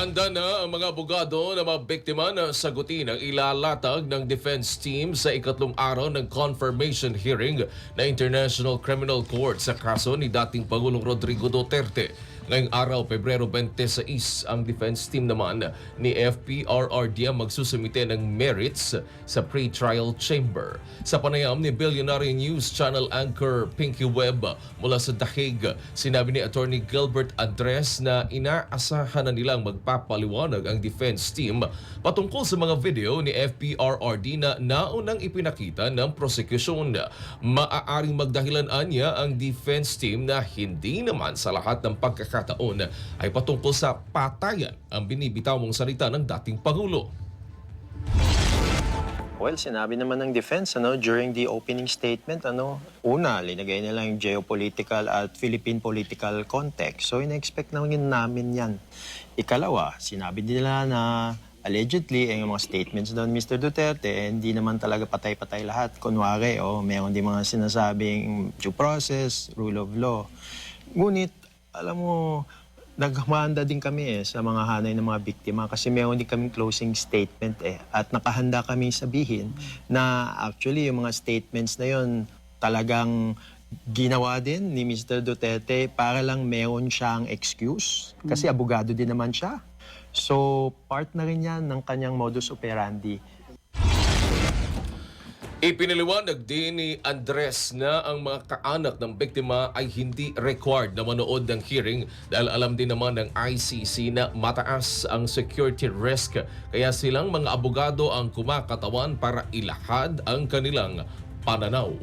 Handa na ang mga abogado na mga biktima na sagutin ang ilalatag ng defense team sa ikatlong araw ng confirmation hearing na International Criminal Court sa kaso ni dating Pangulong Rodrigo Duterte. Ngayong araw, Pebrero 26, ang defense team naman ni FPRRD ang magsusumite ng merits sa pre-trial chamber. Sa panayam ni Billionaire News Channel anchor Pinky Webb mula sa Dahig, sinabi ni Attorney Gilbert Andres na inaasahan na nilang magpapaliwanag ang defense team patungkol sa mga video ni FPRRD na naunang ipinakita ng prosecution. Maaaring magdahilan niya ang defense team na hindi naman sa lahat ng pagkakataon ay patungkol sa patayan ang binibitaw mong salita ng dating Pangulo. Well, sinabi naman ng defense during the opening statement, una, linagay nila yung geopolitical at Philippine political context. So, in-expect naman yan. Ikalawa, sinabi nila na allegedly, yung mga statements doon, Mr. Duterte, hindi naman talaga patay-patay lahat. Kunwari, mayroon din mga sinasabing due process, rule of law. Ngunit, alam mo, naghahanda din kami sa mga hanay ng mga biktima kasi meron din kaming closing statement at nakahanda kami sabihin na actually yung mga statements na yon talagang ginawa din ni Mr. Duterte para lang meron siyang excuse kasi abogado din naman siya. So part na rin yan ng kanyang modus operandi. Ipinaliwanag din ni Andres na ang mga kaanak ng biktima ay hindi required na manood ng hearing dahil alam din naman ng ICC na mataas ang security risk kaya silang mga abogado ang kumakatawan para ilahad ang kanilang pananaw.